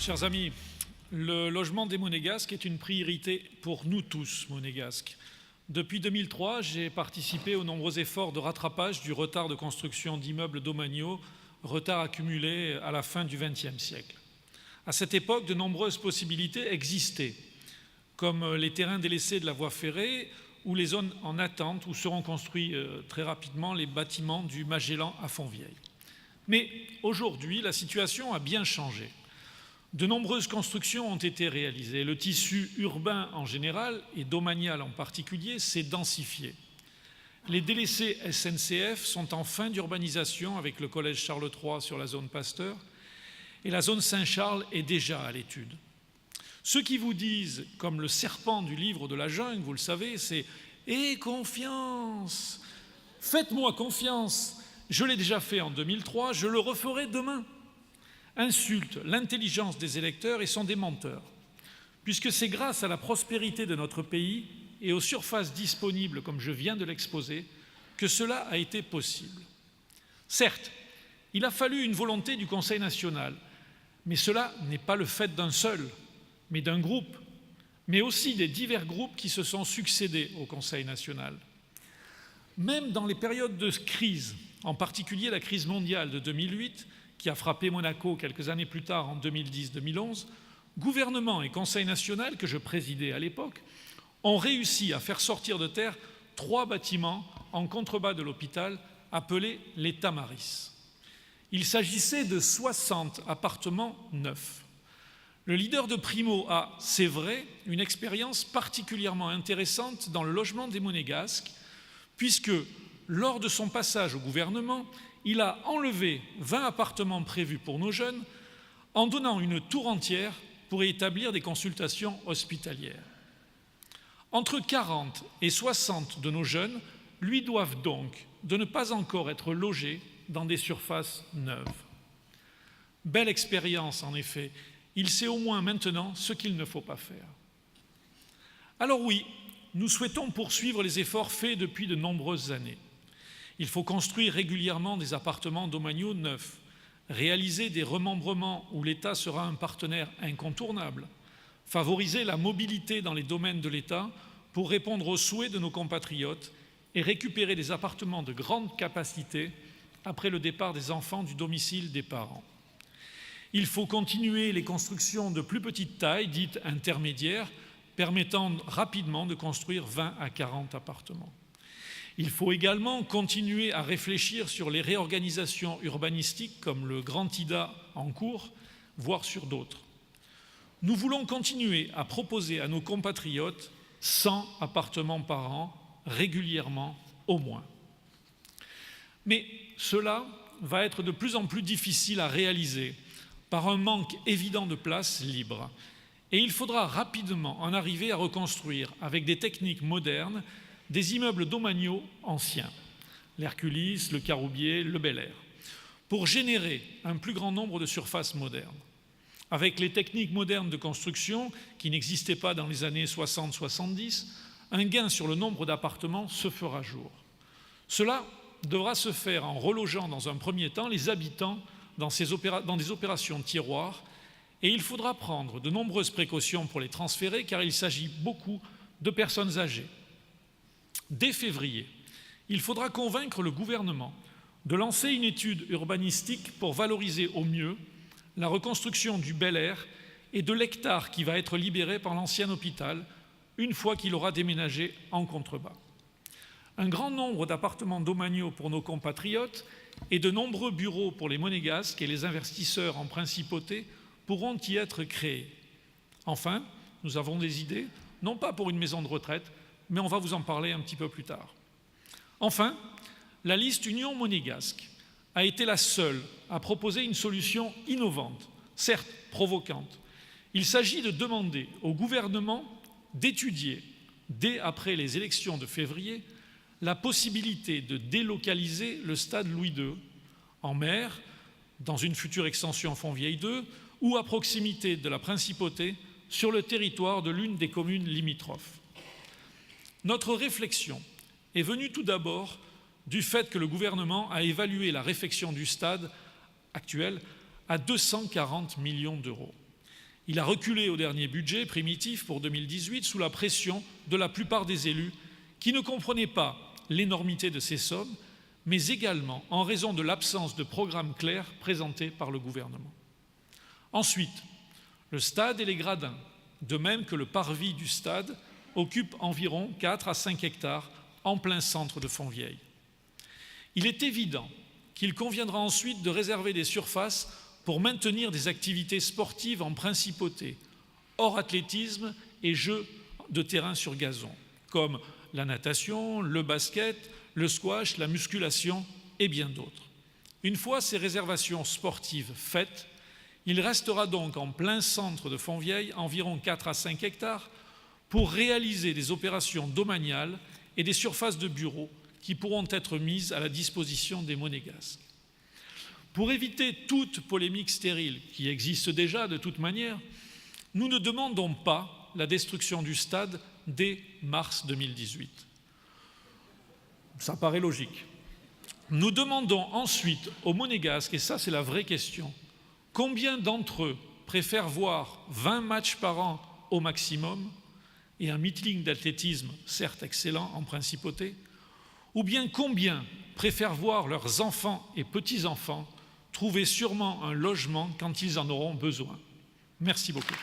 Chers amis, le logement des Monégasques est une priorité pour nous tous, Monégasques. Depuis 2003, j'ai participé aux nombreux efforts de rattrapage du retard de construction d'immeubles domaniaux, retard accumulé à la fin du XXe siècle. À cette époque, de nombreuses possibilités existaient, comme les terrains délaissés de la voie ferrée ou les zones en attente où seront construits très rapidement les bâtiments du Magellan à Fontvieille. Mais aujourd'hui, la situation a bien changé. De nombreuses constructions ont été réalisées. Le tissu urbain en général et domanial en particulier s'est densifié. Les délaissés SNCF sont en fin d'urbanisation avec le collège Charles III sur la zone Pasteur et la zone Saint-Charles est déjà à l'étude. Ceux qui vous disent, comme le serpent du livre de la jungle, vous le savez, c'est « Aie confiance, faites-moi confiance, je l'ai déjà fait en 2003, je le referai demain », insultent l'intelligence des électeurs et sont des menteurs, puisque c'est grâce à la prospérité de notre pays et aux surfaces disponibles, comme je viens de l'exposer, que cela a été possible. Certes, il a fallu une volonté du Conseil national, mais cela n'est pas le fait d'un seul, mais d'un groupe, mais aussi des divers groupes qui se sont succédés au Conseil national. Même dans les périodes de crise, en particulier la crise mondiale de 2008, qui a frappé Monaco quelques années plus tard en 2010-2011, gouvernement et Conseil national, que je présidais à l'époque, ont réussi à faire sortir de terre 3 bâtiments en contrebas de l'hôpital appelés les Tamaris. Il s'agissait de 60 appartements neufs. Le leader de Primo a, c'est vrai, une expérience particulièrement intéressante dans le logement des Monégasques, puisque lors de son passage au gouvernement, il a enlevé 20 appartements prévus pour nos jeunes en donnant une tour entière pour y établir des consultations hospitalières. Entre 40 et 60 de nos jeunes lui doivent donc de ne pas encore être logés dans des surfaces neuves. Belle expérience en effet, il sait au moins maintenant ce qu'il ne faut pas faire. Alors oui, nous souhaitons poursuivre les efforts faits depuis de nombreuses années. Il faut construire régulièrement des appartements domaniaux neufs, réaliser des remembrements où l'État sera un partenaire incontournable, favoriser la mobilité dans les domaines de l'État pour répondre aux souhaits de nos compatriotes et récupérer des appartements de grande capacité après le départ des enfants du domicile des parents. Il faut continuer les constructions de plus petite taille, dites intermédiaires, permettant rapidement de construire 20 à 40 appartements. Il faut également continuer à réfléchir sur les réorganisations urbanistiques comme le Grand IDA en cours, voire sur d'autres. Nous voulons continuer à proposer à nos compatriotes 100 appartements par an, régulièrement au moins. Mais cela va être de plus en plus difficile à réaliser par un manque évident de places libres. Et il faudra rapidement en arriver à reconstruire avec des techniques modernes des immeubles domaniaux anciens, l'Herculis, le Caroubier, le Bel Air, pour générer un plus grand nombre de surfaces modernes. Avec les techniques modernes de construction qui n'existaient pas dans les années 60-70, un gain sur le nombre d'appartements se fera jour. Cela devra se faire en relogeant dans un premier temps les habitants dans des opérations tiroirs et il faudra prendre de nombreuses précautions pour les transférer car il s'agit beaucoup de personnes âgées. Dès février, il faudra convaincre le gouvernement de lancer une étude urbanistique pour valoriser au mieux la reconstruction du Bel Air et de l'hectare qui va être libéré par l'ancien hôpital une fois qu'il aura déménagé en contrebas. Un grand nombre d'appartements domaniaux pour nos compatriotes et de nombreux bureaux pour les Monégasques et les investisseurs en principauté pourront y être créés. Enfin, nous avons des idées, non pas pour une maison de retraite, mais on va vous en parler un petit peu plus tard. Enfin, la liste Union monégasque a été la seule à proposer une solution innovante, certes provocante. Il s'agit de demander au gouvernement d'étudier, dès après les élections de février, la possibilité de délocaliser le stade Louis II en mer, dans une future extension Fontvieille 2, ou à proximité de la principauté sur le territoire de l'une des communes limitrophes. Notre réflexion est venue tout d'abord du fait que le gouvernement a évalué la réfection du stade actuel à 240 millions d'euros. Il a reculé au dernier budget primitif pour 2018 sous la pression de la plupart des élus qui ne comprenaient pas l'énormité de ces sommes, mais également en raison de l'absence de programme clair présenté par le gouvernement. Ensuite, le stade et les gradins, de même que le parvis du stade, occupent environ 4 à 5 hectares en plein centre de Fontvieille. Il est évident qu'il conviendra ensuite de réserver des surfaces pour maintenir des activités sportives en principauté, hors athlétisme et jeux de terrain sur gazon, comme la natation, le basket, le squash, la musculation et bien d'autres. Une fois ces réservations sportives faites, il restera donc en plein centre de Fontvieille environ 4 à 5 hectares pour réaliser des opérations domaniales et des surfaces de bureaux qui pourront être mises à la disposition des Monégasques. Pour éviter toute polémique stérile, qui existe déjà de toute manière, nous ne demandons pas la destruction du stade dès mars 2018. Ça paraît logique. Nous demandons ensuite aux Monégasques, et ça c'est la vraie question, combien d'entre eux préfèrent voir 20 matchs par an au maximum et un meeting d'athlétisme, certes excellent en principauté, ou bien combien préfèrent voir leurs enfants et petits-enfants trouver sûrement un logement quand ils en auront besoin. Merci beaucoup.